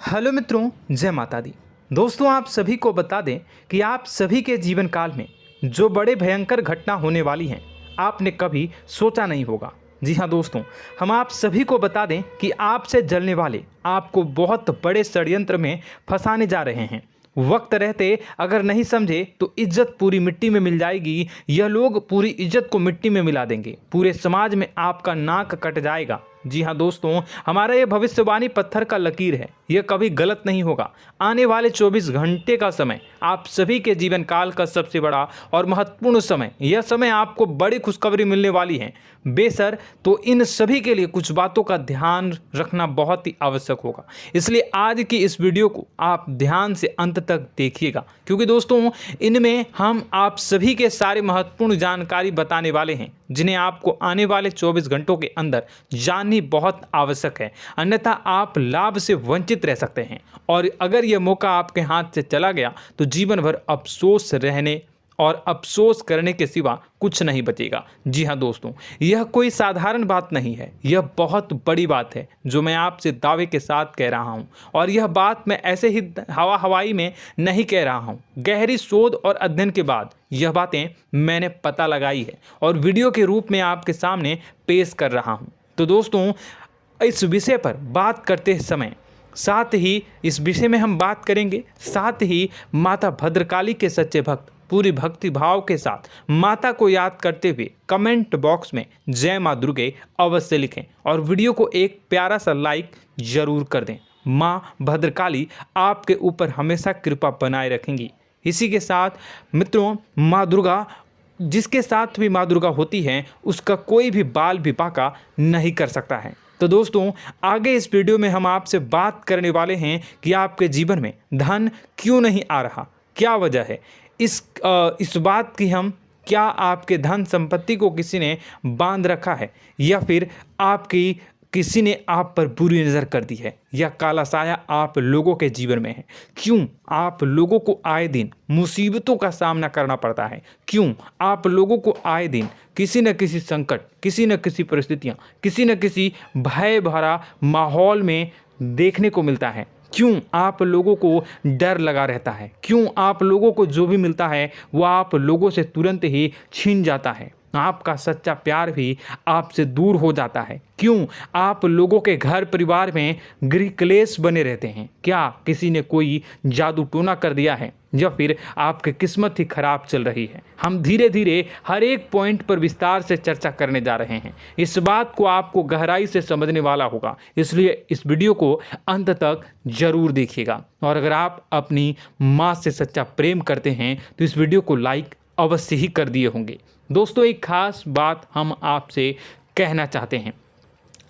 Hello मित्रों, जय माता दी। दोस्तों, आप सभी को बता दें कि आप सभी के जीवन काल में जो बड़े भयंकर घटना होने वाली हैं, आपने कभी सोचा नहीं होगा। जी हाँ दोस्तों, हम आप सभी को बता दें कि आपसे जलने वाले आपको बहुत बड़े षड्यंत्र में फंसाने जा रहे हैं। वक्त रहते अगर नहीं समझे तो इज्जत पूरी मिट्टी में मिल जाएगी। यह लोग पूरी इज्जत को मिट्टी में मिला देंगे। पूरे समाज में आपका नाक कट जाएगा। जी हाँ दोस्तों, हमारा ये भविष्यवाणी पत्थर का लकीर है, यह कभी गलत नहीं होगा। आने वाले 24 घंटे का समय आप सभी के जीवन काल का सबसे बड़ा और महत्वपूर्ण समय। यह समय आपको बड़ी खुशखबरी मिलने वाली है बेसर, तो इन सभी के लिए कुछ बातों का ध्यान रखना बहुत ही आवश्यक होगा। इसलिए आज की इस वीडियो को आप ध्यान से अंत तक देखिएगा, क्योंकि दोस्तों इनमें हम आप सभी के सारे महत्वपूर्ण जानकारी बताने वाले हैं, जिन्हें आपको आने वाले 24 घंटों के अंदर जाननी बहुत आवश्यक है। अन्यथा आप लाभ से वंचित रह सकते हैं, और अगर यह मौका आपके हाथ से चला गया तो जीवन भर अफसोस रहने और अफसोस करने के सिवा कुछ नहीं बचेगा। जी हाँ दोस्तों, यह कोई साधारण बात नहीं है, यह बहुत बड़ी बात है जो मैं आपसे दावे के साथ कह रहा हूँ। और यह बात मैं ऐसे ही हवाई में नहीं कह रहा हूँ। गहरी शोध और अध्ययन के बाद यह बातें मैंने पता लगाई है और वीडियो के रूप में आपके सामने पेश कर रहा हूँ। तो दोस्तों, इस विषय पर बात करते समय साथ ही इस विषय में हम बात करेंगे, साथ ही माता भद्रकाली के सच्चे भक्त पूरी भक्ति भाव के साथ माता को याद करते हुए कमेंट बॉक्स में जय माँ दुर्गे अवश्य लिखें और वीडियो को एक प्यारा सा लाइक जरूर कर दें। माँ भद्रकाली आपके ऊपर हमेशा कृपा बनाए रखेंगी। इसी के साथ मित्रों, माँ दुर्गा, जिसके साथ भी माँ दुर्गा होती हैं, उसका कोई भी बाल भी बांका नहीं कर सकता है। तो दोस्तों, आगे इस वीडियो में हम आपसे बात करने वाले हैं कि आपके जीवन में धन क्यों नहीं आ रहा, क्या वजह है इस बात की। हम क्या आपके धन संपत्ति को किसी ने बांध रखा है, या फिर आपकी किसी ने आप पर बुरी नज़र कर दी है, या काला साया आप लोगों के जीवन में है। क्यों आप लोगों को आए दिन मुसीबतों का सामना करना पड़ता है, क्यों आप लोगों को आए दिन किसी न किसी संकट, किसी न किसी परिस्थितियाँ, किसी न किसी भय भरा माहौल में देखने को मिलता है, क्यों आप लोगों को डर लगा रहता है, क्यों आप लोगों को जो भी मिलता है वो आप लोगों से तुरंत ही छीन जाता है, आपका सच्चा प्यार भी आपसे दूर हो जाता है, क्यों आप लोगों के घर परिवार में गृह क्लेश बने रहते हैं। क्या किसी ने कोई जादू टोना कर दिया है, या फिर आपकी किस्मत ही खराब चल रही है। हम धीरे धीरे हर एक पॉइंट पर विस्तार से चर्चा करने जा रहे हैं। इस बात को आपको गहराई से समझने वाला होगा, इसलिए इस वीडियो को अंत तक जरूर देखिएगा। और अगर आप अपनी माँ से सच्चा प्रेम करते हैं तो इस वीडियो को लाइक अवश्य ही कर दिए होंगे। दोस्तों, एक खास बात हम आपसे कहना चाहते हैं।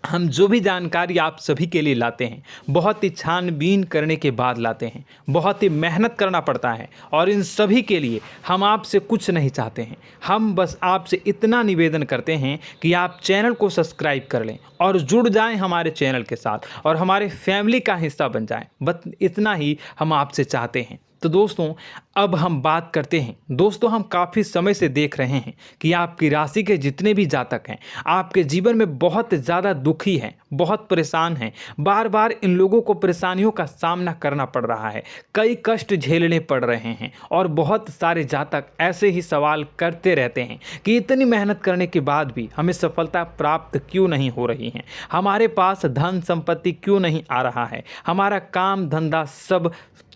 हम जो भी जानकारी आप सभी के लिए लाते हैं, बहुत ही छानबीन करने के बाद लाते हैं, बहुत ही मेहनत करना पड़ता है, और इन सभी के लिए हम आपसे कुछ नहीं चाहते हैं। हम बस आपसे इतना निवेदन करते हैं कि आप चैनल को सब्सक्राइब कर लें और जुड़ जाएं हमारे चैनल के साथ और हमारे फैमिली का हिस्सा बन जाएं। बस इतना ही हम आपसे चाहते हैं। तो दोस्तों, अब हम बात करते हैं। दोस्तों, हम काफ़ी समय से देख रहे हैं कि आपकी राशि के जितने भी जातक हैं, आपके जीवन में बहुत ज़्यादा दुखी हैं, बहुत परेशान हैं। बार बार इन लोगों को परेशानियों का सामना करना पड़ रहा है, कई कष्ट झेलने पड़ रहे हैं, और बहुत सारे जातक ऐसे ही सवाल करते रहते हैं कि इतनी मेहनत करने के बाद भी हमें सफलता प्राप्त क्यों नहीं हो रही है, हमारे पास धन संपत्ति क्यों नहीं आ रहा है, हमारा काम धंधा सब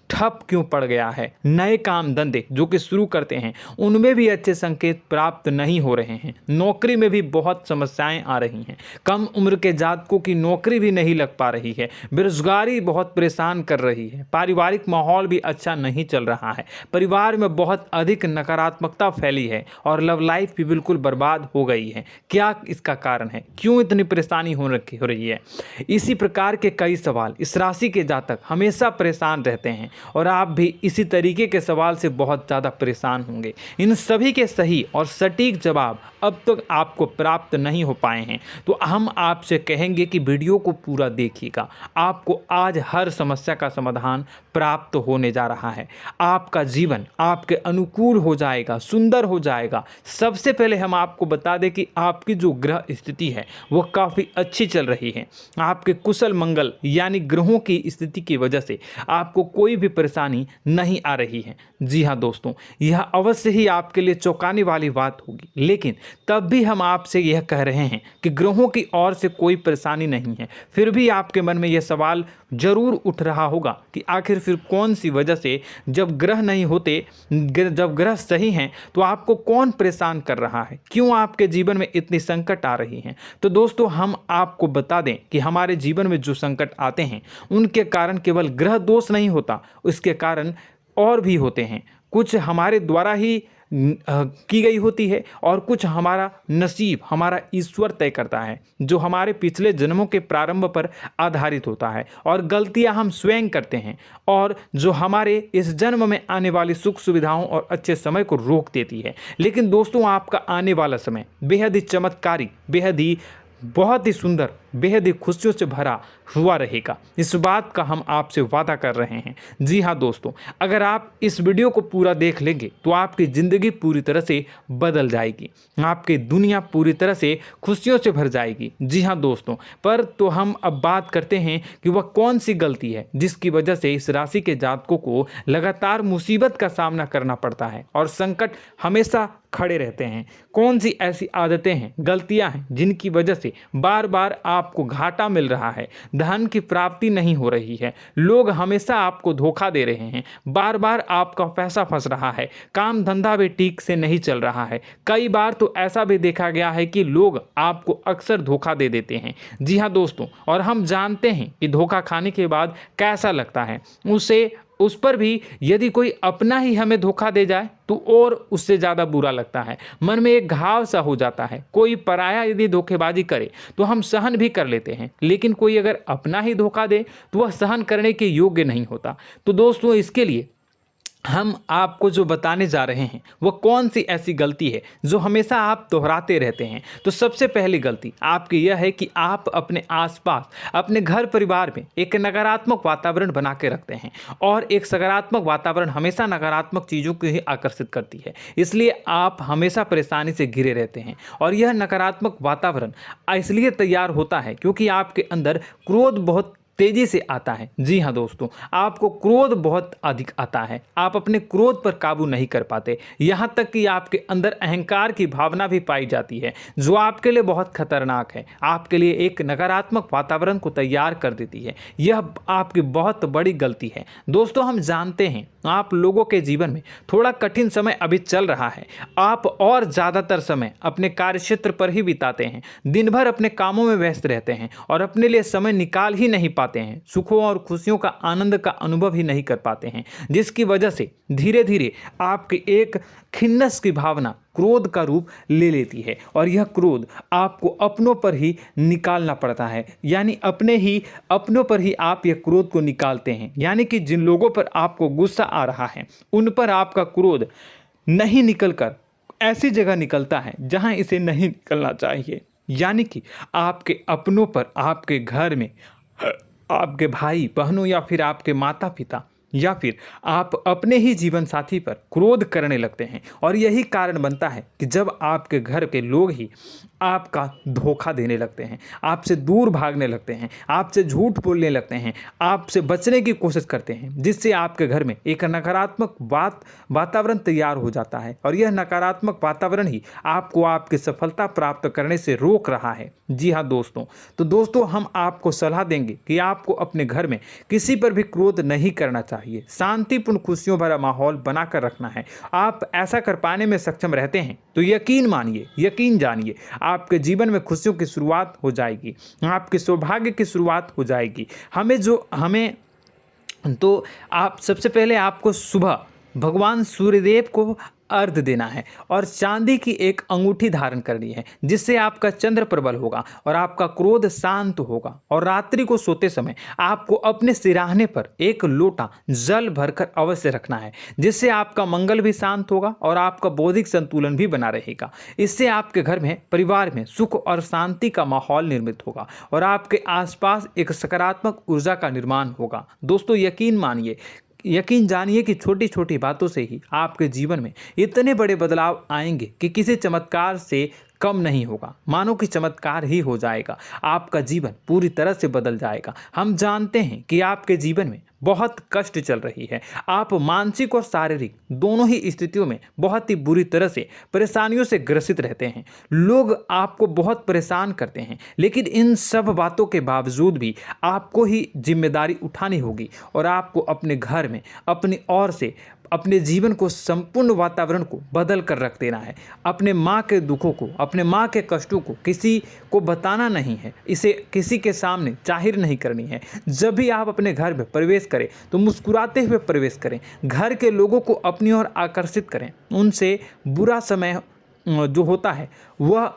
ठप क्यों पड़ गया है, नए काम धंधे जो कि शुरू करते हैं उनमें भी अच्छे संकेत प्राप्त नहीं हो रहे हैं, नौकरी में भी बहुत समस्याएं आ रही हैं, कम उम्र के जातकों की नौकरी भी नहीं लग पा रही है, बेरोजगारी बहुत परेशान कर रही है, पारिवारिक माहौल भी अच्छा नहीं चल रहा है, परिवार में बहुत अधिक नकारात्मकता फैली है, और लव लाइफ भी बिल्कुल बर्बाद हो गई है। क्या इसका कारण है, क्यों इतनी परेशानी हो रही है? इसी प्रकार के कई सवाल इस राशि के जातक हमेशा परेशान रहते हैं, और आप भी इसी तरीके के सवाल से बहुत ज़्यादा परेशान होंगे। इन सभी के सही और सटीक जवाब अब तक आपको प्राप्त नहीं हो पाए हैं, तो हम आपसे कहेंगे कि वीडियो को पूरा देखिएगा। आपको आज हर समस्या का समाधान प्राप्त होने जा रहा है। आपका जीवन आपके अनुकूल हो जाएगा, सुंदर हो जाएगा। सबसे पहले हम आपको बता दें कि आपकी जो ग्रह स्थिति है वो काफ़ी अच्छी चल रही है। आपके कुशल मंगल यानी ग्रहों की स्थिति की वजह से आपको कोई भी परेशानी नहीं आ रही है। जी हाँ दोस्तों, यह अवश्य ही आपके लिए चौंकाने वाली बात होगी, लेकिन तब भी हम आपसे यह कह रहे हैं कि ग्रहों की ओर से कोई परेशानी नहीं है। फिर भी आपके मन में यह सवाल जरूर उठ रहा होगा कि आखिर फिर कौन सी वजह से, जब ग्रह नहीं होते, जब ग्रह सही हैं, तो आपको कौन परेशान कर रहा है, क्यों आपके जीवन में इतनी संकट आ रही हैं। तो दोस्तों, हम आपको बता दें कि हमारे जीवन में जो संकट आते हैं उनके कारण केवल ग्रह दोष नहीं होता, उसके कारण और भी होते हैं। कुछ हमारे द्वारा ही की गई होती है और कुछ हमारा नसीब, हमारा ईश्वर तय करता है, जो हमारे पिछले जन्मों के प्रारंभ पर आधारित होता है। और गलतियां हम स्वयं करते हैं और जो हमारे इस जन्म में आने वाली सुख सुविधाओं और अच्छे समय को रोक देती है। लेकिन दोस्तों, आपका आने वाला समय बेहद ही चमत्कारी, बेहद ही बहुत ही सुंदर, बेहद ही खुशियों से भरा हुआ रहेगा। इस बात का हम आपसे वादा कर रहे हैं। जी हाँ दोस्तों, अगर आप इस वीडियो को पूरा देख लेंगे तो आपकी ज़िंदगी पूरी तरह से बदल जाएगी, आपकी दुनिया पूरी तरह से खुशियों से भर जाएगी। जी हाँ दोस्तों, पर तो हम अब बात करते हैं कि वह कौन सी गलती है जिसकी वजह से इस राशि के जातकों को लगातार मुसीबत का सामना करना पड़ता है और संकट हमेशा खड़े रहते हैं। कौन सी ऐसी आदतें हैं, गलतियां हैं जिनकी वजह से बार बार आपको घाटा मिल रहा है, धन की प्राप्ति नहीं हो रही है, लोग हमेशा आपको धोखा दे रहे हैं, बार बार आपका पैसा फंस रहा है, काम धंधा भी ठीक से नहीं चल रहा है। कई बार तो ऐसा भी देखा गया है कि लोग आपको अक्सर धोखा दे देते हैं। जी हाँ दोस्तों, और हम जानते हैं कि धोखा खाने के बाद कैसा लगता है। उस पर भी यदि कोई अपना ही हमें धोखा दे जाए तो और उससे ज़्यादा बुरा लगता है, मन में एक घाव सा हो जाता है। कोई पराया यदि धोखेबाजी करे तो हम सहन भी कर लेते हैं, लेकिन कोई अगर अपना ही धोखा दे तो वह सहन करने के योग्य नहीं होता। तो दोस्तों, इसके लिए हम आपको जो बताने जा रहे हैं वो कौन सी ऐसी गलती है जो हमेशा आप दोहराते रहते हैं। तो सबसे पहली गलती आपकी यह है कि आप अपने आसपास, अपने घर परिवार में एक नकारात्मक वातावरण बना के रखते हैं, और एक सकारात्मक वातावरण हमेशा नकारात्मक चीज़ों को ही आकर्षित करती है। इसलिए आप हमेशा परेशानी से घिरे रहते हैं, और यह नकारात्मक वातावरण इसलिए तैयार होता है क्योंकि आपके अंदर क्रोध बहुत तेजी से आता है। जी हाँ दोस्तों, आपको क्रोध बहुत अधिक आता है, आप अपने क्रोध पर काबू नहीं कर पाते, यहाँ तक कि आपके अंदर अहंकार की भावना भी पाई जाती है, जो आपके लिए बहुत खतरनाक है, आपके लिए एक नकारात्मक वातावरण को तैयार कर देती है। यह आपकी बहुत बड़ी गलती है। दोस्तों, हम जानते हैं आप लोगों के जीवन में थोड़ा कठिन समय अभी चल रहा है। आप और ज़्यादातर समय अपने कार्यक्षेत्र पर ही बिताते हैं, दिन भर अपने कामों में व्यस्त रहते हैं और अपने लिए समय निकाल ही नहीं पाते हैं, सुखों और खुशियों का आनंद का अनुभव ही नहीं कर पाते हैं, जिसकी वजह से धीरे धीरे आपकी एक खिन्नस की भावना क्रोध का रूप ले लेती है, और यह क्रोध आपको अपनों पर ही निकालना पड़ता है। यानी अपनों पर ही आप यह क्रोध को निकालते हैं। यानी कि जिन लोगों पर आपको गुस्सा आ रहा है उन पर आपका क्रोध नहीं निकलकर ऐसी जगह निकलता है जहां इसे नहीं निकलना चाहिए। यानी कि आपके अपनों पर, आपके घर में, आपके भाई बहनों या फिर आपके माता पिता या फिर आप अपने ही जीवन साथी पर क्रोध करने लगते हैं, और यही कारण बनता है कि जब आपके घर के लोग ही आपका धोखा देने लगते हैं, आपसे दूर भागने लगते हैं, आपसे झूठ बोलने लगते हैं, आपसे बचने की कोशिश करते हैं, जिससे आपके घर में एक नकारात्मक वातावरण तैयार हो जाता है, और यह नकारात्मक वातावरण ही आपको आपकी सफलता प्राप्त करने से रोक रहा है। जी हाँ दोस्तों, तो दोस्तों, हम आपको सलाह देंगे कि आपको अपने घर में किसी पर भी क्रोध नहीं करना चाहिए, शांतिपूर्ण खुशियों भरा माहौल बनाकर रखना है। आप ऐसा कर पाने में सक्षम रहते हैं तो यकीन मानिए, यकीन जानिए, आपके जीवन में खुशियों की शुरुआत हो जाएगी, आपके सौभाग्य की शुरुआत हो जाएगी। आप सबसे पहले आपको सुबह भगवान सूर्यदेव को अर्घ्य देना है और चांदी की एक अंगूठी धारण करनी है, जिससे आपका चंद्र प्रबल होगा और आपका क्रोध शांत होगा। और रात्रि को सोते समय आपको अपने सिरहाने पर एक लोटा जल भरकर अवश्य रखना है, जिससे आपका मंगल भी शांत होगा और आपका बौद्धिक संतुलन भी बना रहेगा। इससे आपके घर में, परिवार में सुख और शांति का माहौल निर्मित होगा और आपके आसपास एक सकारात्मक ऊर्जा का निर्माण होगा। दोस्तों, यकीन जानिए कि छोटी छोटी बातों से ही आपके जीवन में इतने बड़े बदलाव आएंगे कि किसी चमत्कार से कम नहीं होगा। मानो कि चमत्कार ही हो जाएगा, आपका जीवन पूरी तरह से बदल जाएगा। हम जानते हैं कि आपके जीवन में बहुत कष्ट चल रही है, आप मानसिक और शारीरिक दोनों ही स्थितियों में बहुत ही बुरी तरह से परेशानियों से ग्रसित रहते हैं। लोग आपको बहुत परेशान करते हैं, लेकिन इन सब बातों के बावजूद भी आपको ही जिम्मेदारी उठानी होगी और आपको अपने घर में अपनी ओर से अपने जीवन को, संपूर्ण वातावरण को बदल कर रख देना है। अपने माँ के दुखों को, अपने माँ के कष्टों को किसी को बताना नहीं है, इसे किसी के सामने जाहिर नहीं करनी है। जब भी आप अपने घर में प्रवेश करें तो मुस्कुराते हुए प्रवेश करें, घर के लोगों को अपनी ओर आकर्षित करें। उनसे बुरा समय जो होता है वह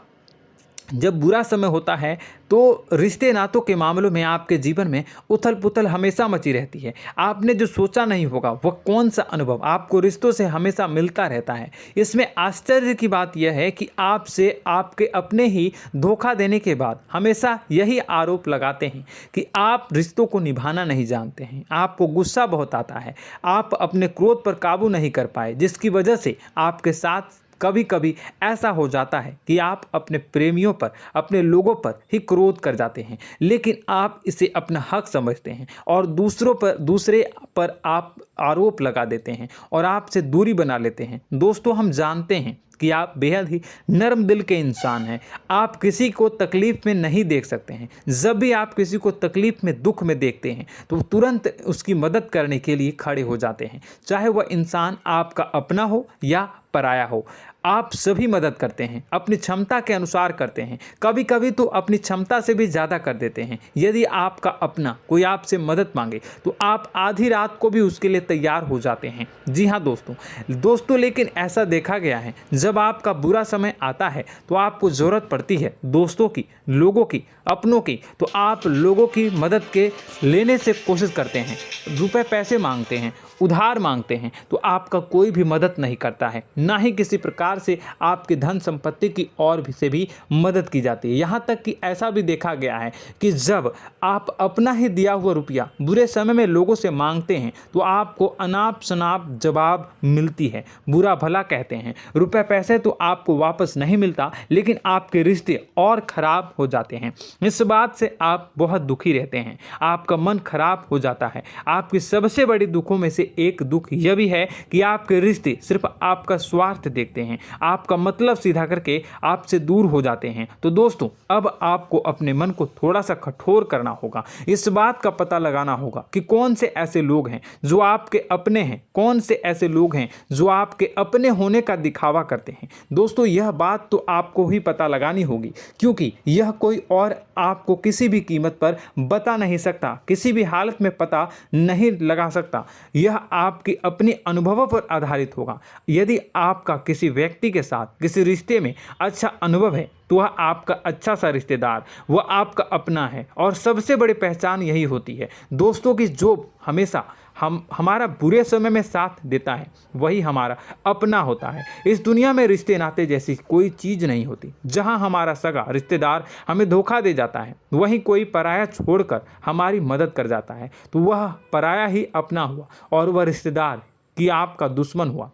जब बुरा समय होता है तो रिश्ते नातों के मामलों में आपके जीवन में उथल पुथल हमेशा मची रहती है। आपने जो सोचा नहीं होगा वह कौन सा अनुभव आपको रिश्तों से हमेशा मिलता रहता है। इसमें आश्चर्य की बात यह है कि आपसे आपके अपने ही धोखा देने के बाद हमेशा यही आरोप लगाते हैं कि आप रिश्तों को निभाना नहीं जानते हैं, आपको गुस्सा बहुत आता है, आप अपने क्रोध पर काबू नहीं कर पाए, जिसकी वजह से आपके साथ कभी कभी ऐसा हो जाता है कि आप अपने प्रेमियों पर, अपने लोगों पर ही क्रोध कर जाते हैं, लेकिन आप इसे अपना हक समझते हैं और दूसरे पर आप आरोप लगा देते हैं और आपसे दूरी बना लेते हैं। दोस्तों, हम जानते हैं कि आप बेहद ही नर्म दिल के इंसान हैं। आप किसी को तकलीफ में नहीं देख सकते हैं। जब भी आप किसी को तकलीफ में, दुख में देखते हैं तो तुरंत उसकी मदद करने के लिए खड़े हो जाते हैं, चाहे वह इंसान आपका अपना हो या पराया हो। आप सभी मदद करते हैं, अपनी क्षमता के अनुसार करते हैं, कभी कभी तो अपनी क्षमता से भी ज़्यादा कर देते हैं। यदि आपका अपना कोई आपसे मदद मांगे तो आप आधी रात को भी उसके लिए तैयार हो जाते हैं। जी हाँ दोस्तों, लेकिन ऐसा देखा गया है, जब आपका बुरा समय आता है तो आपको ज़रूरत पड़ती है दोस्तों की, लोगों की, अपनों की, तो आप लोगों की मदद के लेने से कोशिश करते हैं, रुपए पैसे मांगते हैं, उधार मांगते हैं, तो आपका कोई भी मदद नहीं करता है, ना ही किसी प्रकार से आपकी धन संपत्ति की ओर से भी मदद की जाती है। यहाँ तक कि ऐसा भी देखा गया है कि जब आप अपना ही दिया हुआ रुपया बुरे समय में लोगों से मांगते हैं तो आपको अनाप शनाप जवाब मिलती है, बुरा भला कहते हैं। रुपए पैसे तो आपको वापस नहीं मिलता, लेकिन आपके रिश्ते और खराब हो जाते हैं। इस बात से आप बहुत दुखी रहते हैं, आपका मन खराब हो जाता है। आपकी सबसे बड़ी दुखों में से एक दुख यह भी है कि आपके रिश्ते सिर्फ आपका स्वार्थ देखते हैं, आपका मतलब सीधा करके आपसे दूर हो जाते हैं। तो दोस्तों, अब आपको अपने मन को थोड़ा सा कठोर करना होगा, इस बात का पता लगाना होगा कि कौन से ऐसे लोग हैं जो आपके अपने हैं, कौन से ऐसे लोग हैं जो आपके अपने होने का दिखावा करते हैं। दोस्तों, यह बात तो आपको ही पता लगानी होगी, क्योंकि यह कोई और आपको किसी भी कीमत पर बता नहीं सकता, किसी भी हालत में पता नहीं लगा सकता। यह आपके अपने अनुभवों पर आधारित होगा। यदि आपका किसी व्यक्ति के साथ किसी रिश्ते में अच्छा अनुभव है तो वह आपका अच्छा सा रिश्तेदार, वह आपका अपना है। और सबसे बड़ी पहचान यही होती है दोस्तों की जो हमेशा हमारा बुरे समय में साथ देता है वही हमारा अपना होता है। इस दुनिया में रिश्ते नाते जैसी कोई चीज़ नहीं होती। जहां हमारा सगा रिश्तेदार हमें धोखा दे जाता है, वहीं कोई पराया छोड़कर हमारी मदद कर जाता है, तो वह पराया ही अपना हुआ और वह रिश्तेदार की आपका दुश्मन हुआ।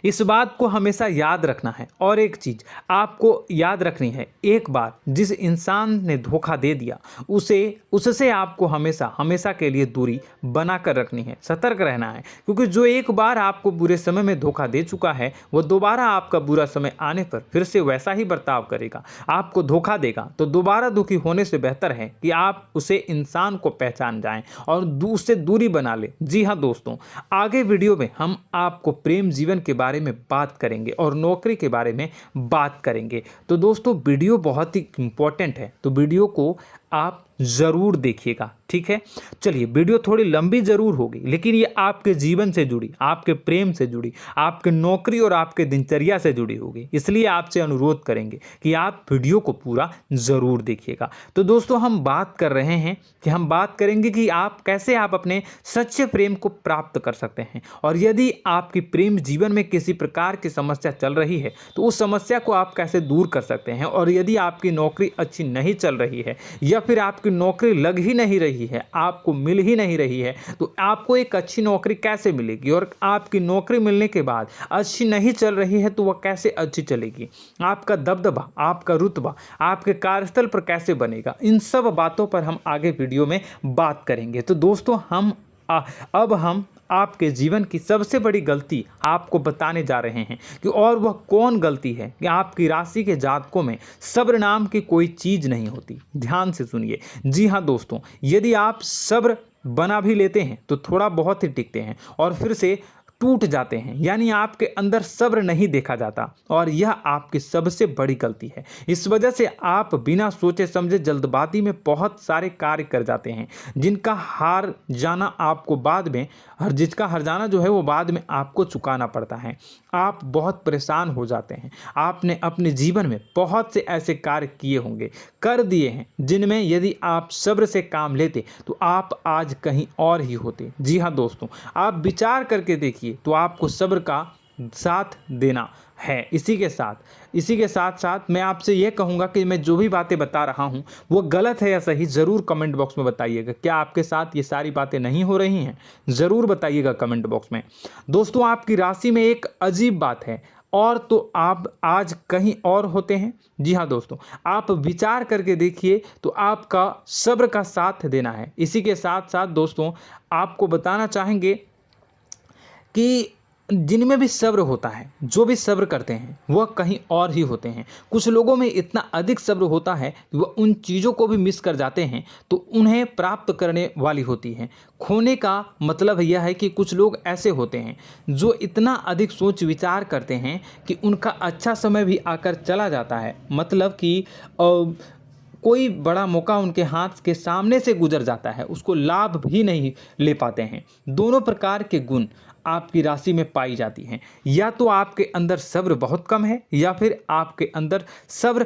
इस बात को हमेशा याद रखना है। और एक चीज़ आपको याद रखनी है, एक बार जिस इंसान ने धोखा दे दिया उससे आपको हमेशा के लिए दूरी बना कर रखनी है, सतर्क रहना है। क्योंकि जो एक बार आपको बुरे समय में धोखा दे चुका है वो दोबारा आपका बुरा समय आने पर फिर से वैसा ही बर्ताव करेगा, आपको धोखा देगा। तो दोबारा दुखी होने से बेहतर है कि आप उसे इंसान को पहचान जाएं और उससे दूरी बना लें। जी हाँ दोस्तों, आगे वीडियो में हम आपको प्रेम जीवन के बारे में बात करेंगे और नौकरी के बारे में बात करेंगे। तो दोस्तों, वीडियो बहुत ही इम्पोर्टेंट है, तो वीडियो को आप ज़रूर देखिएगा, ठीक है। चलिए, वीडियो थोड़ी लंबी ज़रूर होगी, लेकिन ये आपके जीवन से जुड़ी, आपके प्रेम से जुड़ी, आपके नौकरी और आपके दिनचर्या से जुड़ी होगी, इसलिए आपसे अनुरोध करेंगे कि आप वीडियो को पूरा ज़रूर देखिएगा। तो दोस्तों, हम बात कर रहे हैं कि हम बात करेंगे कि आप कैसे आप अपने सच्चे प्रेम को प्राप्त कर सकते हैं, और यदि आपकी प्रेम जीवन में किसी प्रकार की समस्या चल रही है तो उस समस्या को आप कैसे दूर कर सकते हैं, और यदि आपकी नौकरी अच्छी नहीं चल रही है या फिर आपकी नौकरी लग ही नहीं रही है, आपको मिल ही नहीं रही है, तो आपको एक अच्छी नौकरी कैसे मिलेगी, और आपकी नौकरी मिलने के बाद अच्छी नहीं चल रही है तो वह कैसे अच्छी चलेगी, आपका दबदबा, आपका रुतबा आपके कार्यस्थल पर कैसे बनेगा, इन सब बातों पर हम आगे वीडियो में बात करेंगे। तो दोस्तों, अब हम आपके जीवन की सबसे बड़ी गलती आपको बताने जा रहे हैं कि और वह कौन गलती है कि आपकी राशि के जातकों में सब्र नाम की कोई चीज़ नहीं होती। ध्यान से सुनिए। जी हाँ दोस्तों, यदि आप सब्र बना भी लेते हैं तो थोड़ा बहुत ही टिकते हैं और फिर से टूट जाते हैं, यानी आपके अंदर सब्र नहीं देखा जाता, और यह आपकी सबसे बड़ी गलती है। इस वजह से आप बिना सोचे समझे जल्दबाजी में बहुत सारे कार्य कर जाते हैं, जिसका हार जाना जो है वो बाद में आपको चुकाना पड़ता है। आप बहुत परेशान हो जाते हैं। आपने अपने जीवन में बहुत से ऐसे कार्य किए होंगे, कर दिए हैं, जिनमें यदि आप सब्र से काम लेते तो आप आज कहीं और ही होते। जी हाँ दोस्तों, आप विचार करके देखिए तो आपको सब्र का साथ देना है। इसी के साथ साथ मैं आपसे यह कहूँगा कि मैं जो भी बातें बता रहा हूँ वो गलत है या सही, ज़रूर कमेंट बॉक्स में बताइएगा। क्या आपके साथ ये सारी बातें नहीं हो रही हैं, ज़रूर बताइएगा कमेंट बॉक्स में। दोस्तों, आपकी राशि में एक अजीब बात है, और तो आप आज कहीं और होते हैं। जी हाँ दोस्तों, आप विचार करके देखिए तो आपका सब्र का साथ देना है। इसी के साथ साथ दोस्तों, आपको बताना चाहेंगे कि जिनमें भी सब्र होता है, जो भी सब्र करते हैं वह कहीं और ही होते हैं। कुछ लोगों में इतना अधिक सब्र होता है कि वह उन चीज़ों को भी मिस कर जाते हैं तो उन्हें प्राप्त करने वाली होती हैं। खोने का मतलब यह है कि कुछ लोग ऐसे होते हैं जो इतना अधिक सोच विचार करते हैं कि उनका अच्छा समय भी आकर चला जाता है, मतलब कि कोई बड़ा मौका उनके हाथ के सामने से गुजर जाता है, उसको लाभ भी नहीं ले पाते हैं। दोनों प्रकार के गुण आपकी राशि में पाई जाती हैं। या तो आपके अंदर सब्र बहुत कम है या फिर आपके अंदर सब्र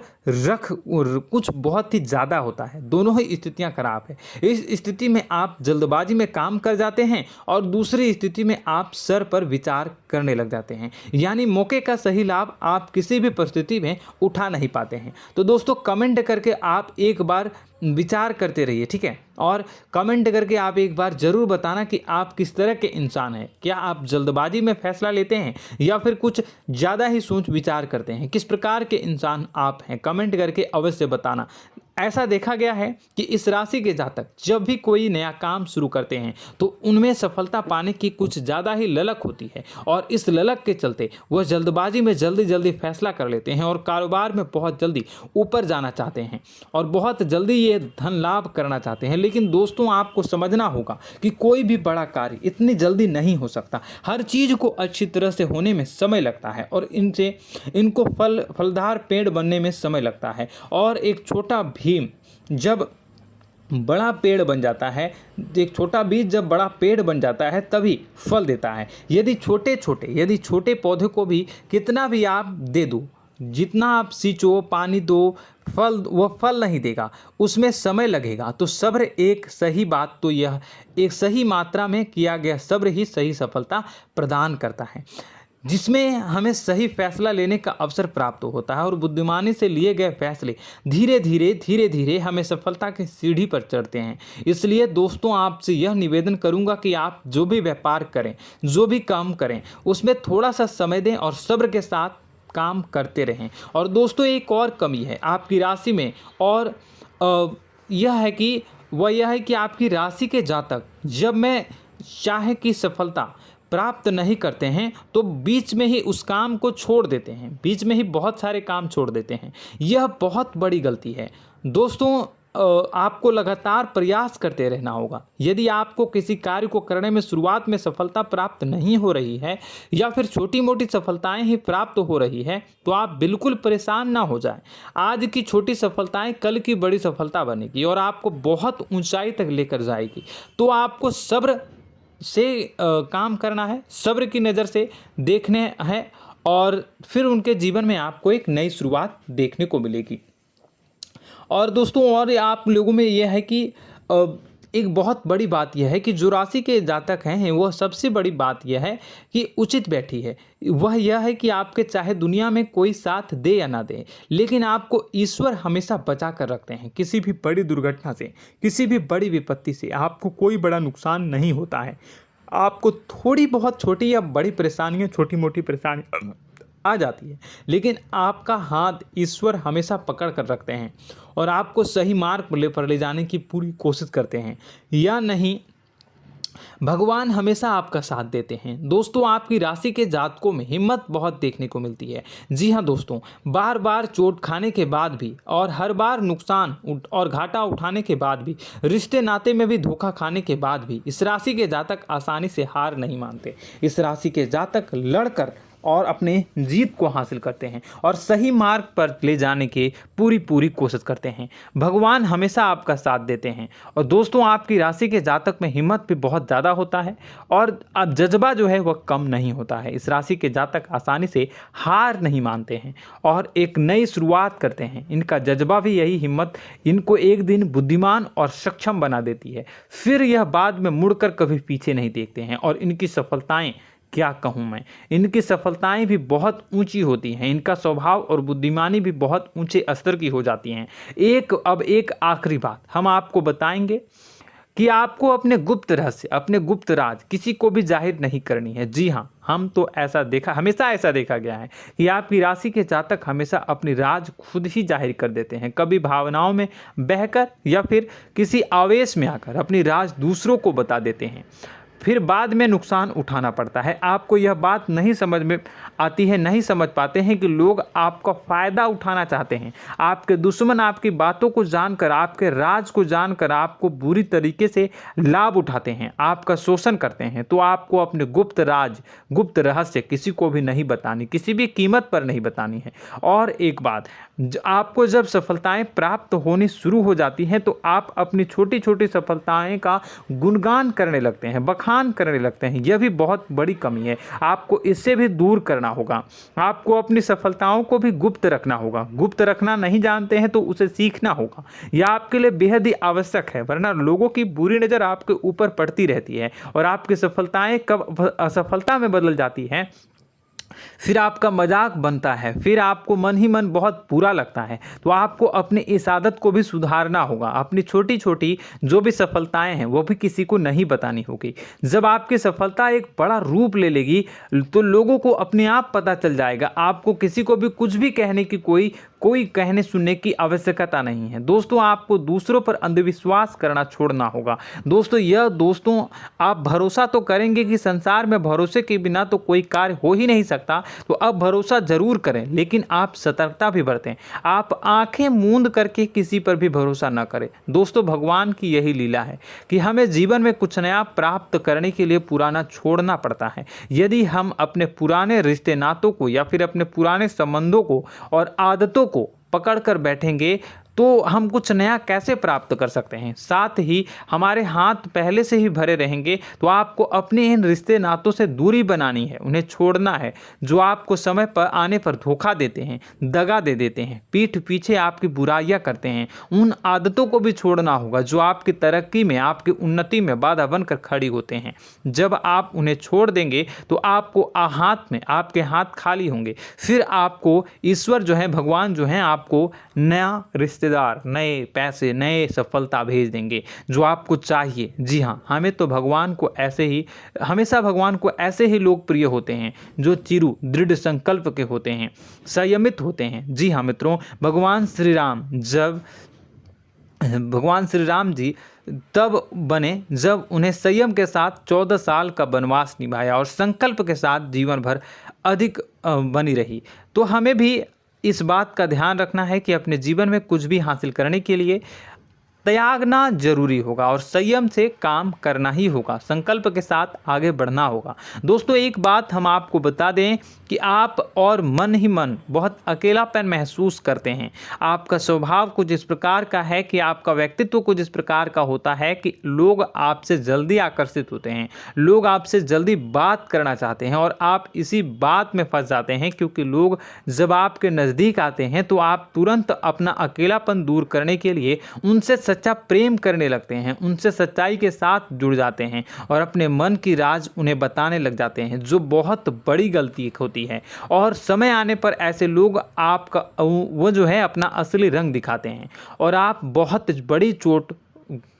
कुछ बहुत ही ज़्यादा होता है। दोनों ही स्थितियां खराब है। इस स्थिति में आप जल्दबाजी में काम कर जाते हैं और दूसरी स्थिति में आप सर पर विचार करने लग जाते हैं, यानी मौके का सही लाभ आप किसी भी परिस्थिति में उठा नहीं पाते हैं। तो दोस्तों, कमेंट करके आप एक बार विचार करते रहिए, ठीक है, और कमेंट करके आप एक बार ज़रूर बताना कि आप किस तरह के इंसान हैं। क्या आप जल्दबाजी में फैसला लेते हैं या फिर कुछ ज़्यादा ही सोच विचार करते हैं? किस प्रकार के इंसान आप हैं, कमेंट करके अवश्य बताना। ऐसा देखा गया है कि इस राशि के जातक जब भी कोई नया काम शुरू करते हैं तो उनमें सफलता पाने की कुछ ज़्यादा ही ललक होती है, और इस ललक के चलते वह जल्दबाजी में जल्दी फैसला कर लेते हैं और कारोबार में बहुत जल्दी ऊपर जाना चाहते हैं और बहुत जल्दी ये धन लाभ करना चाहते हैं। लेकिन दोस्तों, आपको समझना होगा कि कोई भी बड़ा कार्य इतनी जल्दी नहीं हो सकता। हर चीज़ को अच्छी तरह से होने में समय लगता है और इनको फलदार पेड़ बनने में समय लगता है। और एक छोटा भीम जब बड़ा पेड़ बन जाता है, एक छोटा बीज जब बड़ा पेड़ बन जाता है तभी फल देता है। यदि छोटे पौधे को भी कितना भी आप दे दो, जितना आप सींचो, पानी दो, वह फल नहीं देगा, उसमें समय लगेगा। तो सब्र एक सही बात तो यह एक सही मात्रा में किया गया सब्र ही सही सफलता प्रदान करता है, जिसमें हमें सही फैसला लेने का अवसर प्राप्त होता है और बुद्धिमानी से लिए गए फैसले धीरे धीरे हमें सफलता की सीढ़ी पर चढ़ते हैं। इसलिए दोस्तों, आपसे यह निवेदन करूंगा कि आप जो भी व्यापार करें, जो भी काम करें, उसमें थोड़ा सा समय दें और सब्र के साथ काम करते रहें। और दोस्तों, एक और कमी है आपकी राशि में, और यह है कि आपकी राशि के जातक जब में चाहे कि सफलता प्राप्त नहीं करते हैं तो बीच में ही उस काम को छोड़ देते हैं, बीच में ही बहुत सारे काम छोड़ देते हैं। यह बहुत बड़ी गलती है दोस्तों। आपको लगातार प्रयास करते रहना होगा। यदि आपको किसी कार्य को करने में शुरुआत में सफलता प्राप्त नहीं हो रही है या फिर छोटी मोटी सफलताएं ही प्राप्त हो रही है तो आप बिल्कुल परेशान ना हो जाएं। आज की छोटी सफलताएं कल की बड़ी सफलता बनेगी और आपको बहुत ऊंचाई तक लेकर जाएगी। तो आपको सब्र से काम करना है, सब्र की नज़र से देखने हैं और फिर उनके जीवन में आपको एक नई शुरुआत देखने को मिलेगी। और दोस्तों और आप लोगों में यह है कि एक बहुत बड़ी बात यह है कि जो राशि के जातक हैं वह सबसे बड़ी बात यह है कि उचित बैठी है। वह यह है कि आपके चाहे दुनिया में कोई साथ दे या ना दे, लेकिन आपको ईश्वर हमेशा बचा कर रखते हैं। किसी भी बड़ी दुर्घटना से, किसी भी बड़ी विपत्ति से आपको कोई बड़ा नुकसान नहीं होता है। आपको थोड़ी बहुत छोटी या बड़ी परेशानियाँ, छोटी मोटी परेशानी आ जाती है, लेकिन आपका हाथ ईश्वर हमेशा पकड़ कर रखते हैं और आपको सही मार्ग पर ले जाने की पूरी कोशिश करते हैं। या नहीं, भगवान हमेशा आपका साथ देते हैं। दोस्तों आपकी राशि के जातकों में हिम्मत बहुत देखने को मिलती है। जी हाँ दोस्तों, बार बार चोट खाने के बाद भी और हर बार नुकसान और घाटा उठाने के बाद भी, रिश्ते नाते में भी धोखा खाने के बाद भी इस राशि के जातक आसानी से हार नहीं मानते। इस राशि के जातक लड़कर और अपने जीत को हासिल करते हैं और सही मार्ग पर ले जाने की पूरी कोशिश करते हैं। भगवान हमेशा आपका साथ देते हैं। और दोस्तों आपकी राशि के जातक में हिम्मत भी बहुत ज़्यादा होता है और अब जज्बा जो है वह कम नहीं होता है। इस राशि के जातक आसानी से हार नहीं मानते हैं और एक नई शुरुआत करते हैं। इनका जज्बा भी, यही हिम्मत इनको एक दिन बुद्धिमान और सक्षम बना देती है। फिर यह बाद में मुड़कर कभी पीछे नहीं देखते हैं और इनकी सफलताएं, क्या कहूँ मैं, इनकी सफलताएं भी बहुत ऊंची होती हैं। इनका स्वभाव और बुद्धिमानी भी बहुत ऊंचे स्तर की हो जाती हैं। अब एक आखिरी बात हम आपको बताएंगे कि आपको अपने गुप्त रहस्य, अपने गुप्त राज किसी को भी जाहिर नहीं करनी है। जी हाँ, हम तो हमेशा ऐसा देखा गया है कि आपकी राशि के जातक हमेशा अपनी राज खुद ही जाहिर कर देते हैं। कभी भावनाओं में बहकर या फिर किसी आवेश में आकर अपनी राज दूसरों को बता देते हैं, फिर बाद में नुकसान उठाना पड़ता है। आपको यह बात नहीं समझ में आती है, नहीं समझ पाते हैं कि लोग आपका फ़ायदा उठाना चाहते हैं। आपके दुश्मन आपकी बातों को जानकर, आपके राज को जानकर आपको बुरी तरीके से लाभ उठाते हैं, आपका शोषण करते हैं। तो आपको अपने गुप्त राज, गुप्त रहस्य किसी को भी नहीं बतानी, किसी भी कीमत पर नहीं बतानी है। और एक बात, आपको जब सफलताएं प्राप्त होनी शुरू हो जाती हैं तो आप अपनी छोटी छोटी सफलताएं का गुणगान करने लगते हैं, बखान करने लगते हैं। यह भी बहुत बड़ी कमी है, आपको इससे भी दूर करना होगा। आपको अपनी सफलताओं को भी गुप्त रखना होगा। गुप्त रखना नहीं जानते हैं तो उसे सीखना होगा। यह आपके लिए बेहद ही आवश्यक है, वरना लोगों की बुरी नज़र आपके ऊपर पड़ती रहती है और आपकी सफलताएं कब असफलता में बदल जाती हैं, फिर आपका मजाक बनता है, फिर आपको मन ही मन बहुत बुरा लगता है। तो आपको अपनी इस आदत को भी सुधारना होगा। अपनी छोटी छोटी जो भी सफलताएं हैं वो भी किसी को नहीं बतानी होगी। जब आपकी सफलता एक बड़ा रूप ले लेगी तो लोगों को अपने आप पता चल जाएगा। आपको किसी को भी कुछ भी कहने की कोई कहने सुनने की आवश्यकता नहीं है। दोस्तों आपको दूसरों पर अंधविश्वास करना छोड़ना होगा। दोस्तों आप भरोसा तो करेंगे कि संसार में भरोसे के बिना तो कोई कार्य हो ही नहीं सकता, तो अब भरोसा जरूर करें, लेकिन आप सतर्कता भी बरतें। आप आंखें मूंद करके किसी पर भी भरोसा न करें। दोस्तों भगवान की यही लीला है कि हमें जीवन में कुछ नया प्राप्त करने के लिए पुराना छोड़ना पड़ता है। यदि हम अपने पुराने रिश्ते नातों को या फिर अपने पुराने संबंधों को और आदतों को पकड़ कर बैठेंगे तो हम कुछ नया कैसे प्राप्त कर सकते हैं। साथ ही हमारे हाथ पहले से ही भरे रहेंगे। तो आपको अपने इन रिश्ते नातों से दूरी बनानी है, उन्हें छोड़ना है जो आपको समय पर आने पर धोखा देते हैं, दगा दे देते हैं, पीठ पीछे आपकी बुराइयां करते हैं। उन आदतों को भी छोड़ना होगा जो आपकी तरक्की में, आपकी उन्नति में बाधा बनकर खड़ी होते हैं। जब आप उन्हें छोड़ देंगे तो आपके हाथ खाली होंगे। फिर आपको ईश्वर जो है, भगवान जो है, आपको नया रिश्तेदार, नए पैसे, नए सफलता भेज देंगे जो आपको चाहिए। जी हाँ, हमेशा भगवान को ऐसे ही लोग प्रिय होते हैं जो चिरु दृढ़ संकल्प के होते हैं, संयमित होते हैं। जी हाँ मित्रों, भगवान श्री राम जी तब बने जब उन्हें संयम के साथ 14 साल का वनवास निभाया और संकल्प के साथ जीवन भर अधिक बनी रही। तो हमें भी इस बात का ध्यान रखना है कि अपने जीवन में कुछ भी हासिल करने के लिए त्यागना जरूरी होगा और संयम से काम करना ही होगा, संकल्प के साथ आगे बढ़ना होगा। दोस्तों एक बात हम आपको बता दें कि आप और मन ही मन बहुत अकेलापन महसूस करते हैं। आपका स्वभाव कुछ इस प्रकार का है कि आपका व्यक्तित्व कुछ इस प्रकार का होता है कि लोग आपसे जल्दी आकर्षित होते हैं, लोग आपसे जल्दी बात करना चाहते हैं और आप इसी बात में फंस जाते हैं, क्योंकि लोग जब आपके नज़दीक आते हैं तो आप तुरंत अपना अकेलापन दूर करने के लिए उनसे सच्चा प्रेम करने लगते हैं, उनसे सच्चाई के साथ जुड़ जाते हैं और अपने मन की राज उन्हें बताने लग जाते हैं, जो बहुत बड़ी गलती होती है। और समय आने पर ऐसे लोग आपका वो जो है अपना असली रंग दिखाते हैं और आप बहुत बड़ी चोट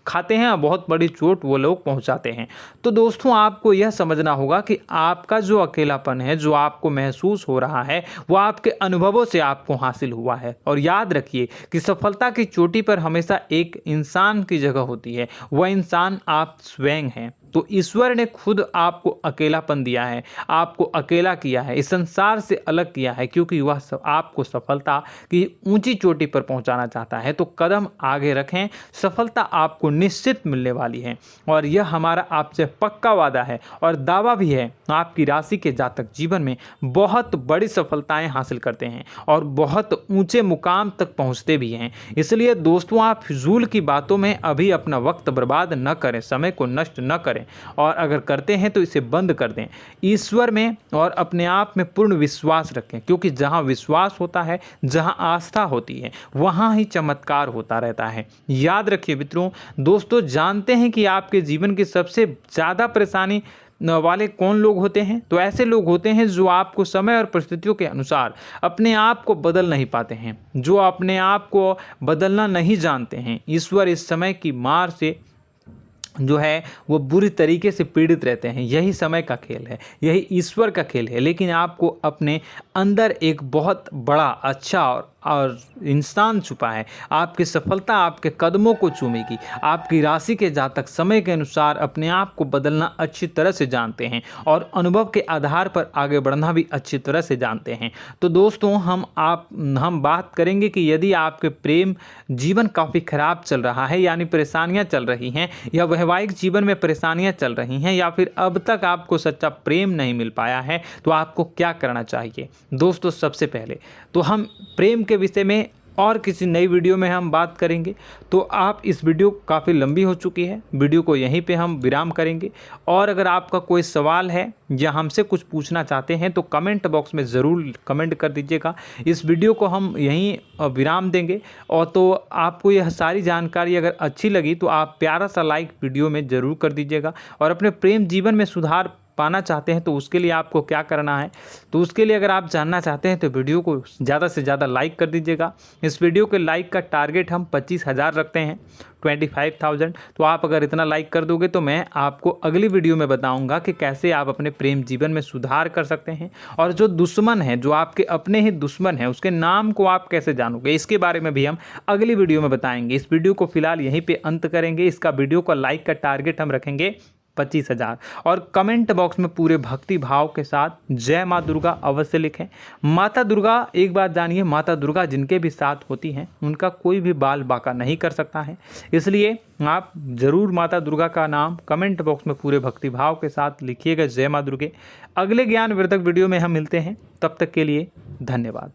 खाते हैं, बहुत बड़ी चोट वो लोग पहुंचाते हैं। तो दोस्तों आपको यह समझना होगा कि आपका जो अकेलापन है, जो आपको महसूस हो रहा है, वो आपके अनुभवों से आपको हासिल हुआ है। और याद रखिए कि सफलता की चोटी पर हमेशा एक इंसान की जगह होती है, वह इंसान आप स्वयं हैं। तो ईश्वर ने खुद आपको अकेलापन दिया है, आपको अकेला किया है, इस संसार से अलग किया है, क्योंकि वह आपको सफलता की ऊंची चोटी पर पहुंचाना चाहता है। तो कदम आगे रखें, सफलता आपको निश्चित मिलने वाली है और यह हमारा आपसे पक्का वादा है और दावा भी है। आपकी राशि के जातक जीवन में बहुत बड़ी सफलताएं हासिल करते हैं और बहुत ऊंचे मुकाम तक पहुंचते भी हैं। इसलिए दोस्तों आप फिजूल की बातों में अभी अपना वक्त बर्बाद न करें, समय को नष्ट न करें और अगर करते हैं तो इसे बंद कर दें। ईश्वर में और अपने आप में पूर्ण विश्वास रखें, क्योंकि जहां विश्वास होता है, जहां आस्था होती है, वहां ही चमत्कार होता रहता है। याद रखिए मित्रों, दोस्तों जानते हैं कि आपके जीवन की सबसे ज़्यादा परेशानी वाले कौन लोग होते हैं? तो ऐसे लोग होते हैं जो आपको समय और परिस्थितियों के अनुसार अपने आप को बदल नहीं पाते हैं, जो अपने आप को बदलना नहीं जानते हैं। ईश्वर इस समय की मार से जो है वो बुरी तरीके से पीड़ित रहते हैं। यही समय का खेल है, यही ईश्वर का खेल है। लेकिन आपको अपने अंदर एक बहुत बड़ा अच्छा और इंसान छुपा है। आपकी सफलता आपके कदमों को चूमेगी। आपकी राशि के जातक समय के अनुसार अपने आप को बदलना अच्छी तरह से जानते हैं और अनुभव के आधार पर आगे बढ़ना भी अच्छी तरह से जानते हैं। तो दोस्तों हम बात करेंगे कि यदि आपके प्रेम जीवन काफ़ी खराब चल रहा है, यानी परेशानियां चल रही हैं, या वैवाहिक जीवन में परेशानियां चल रही हैं, या फिर अब तक आपको सच्चा प्रेम नहीं मिल पाया है, तो आपको क्या करना चाहिए। दोस्तों सबसे पहले तो हम प्रेम के विषय में और किसी नई वीडियो में हम बात करेंगे। तो आप इस वीडियो काफ़ी लंबी हो चुकी है, वीडियो को यहीं पे हम विराम करेंगे। और अगर आपका कोई सवाल है या हमसे कुछ पूछना चाहते हैं तो कमेंट बॉक्स में ज़रूर कमेंट कर दीजिएगा। इस वीडियो को हम यहीं विराम देंगे। और तो आपको यह सारी जानकारी अगर अच्छी लगी तो आप प्यारा सा लाइक वीडियो में ज़रूर कर दीजिएगा। और अपने प्रेम जीवन में सुधार पाना चाहते हैं तो उसके लिए आपको क्या करना है, तो उसके लिए अगर आप जानना चाहते हैं तो वीडियो को ज़्यादा से ज़्यादा लाइक कर दीजिएगा। इस वीडियो के लाइक का टारगेट हम 25,000 रखते हैं, 25,000। तो आप अगर इतना लाइक कर दोगे तो मैं आपको अगली वीडियो में बताऊंगा कि कैसे आप अपने प्रेम जीवन में सुधार कर सकते हैं। और जो दुश्मन है, जो आपके अपने ही दुश्मन है, उसके नाम को आप कैसे जानोगे, इसके बारे में भी हम अगली वीडियो में बताएंगे। इस वीडियो को फिलहाल यहीं पर अंत करेंगे। इसका वीडियो का लाइक का टारगेट हम रखेंगे 25,000। और कमेंट बॉक्स में पूरे भक्ति भाव के साथ जय माँ दुर्गा अवश्य लिखें। माता दुर्गा, एक बात जानिए, माता दुर्गा जिनके भी साथ होती हैं उनका कोई भी बाल बांका नहीं कर सकता है। इसलिए आप ज़रूर माता दुर्गा का नाम कमेंट बॉक्स में पूरे भक्ति भाव के साथ लिखिएगा, जय माँ दुर्गे। अगले ज्ञानवर्धक वीडियो में हम मिलते हैं, तब तक के लिए धन्यवाद।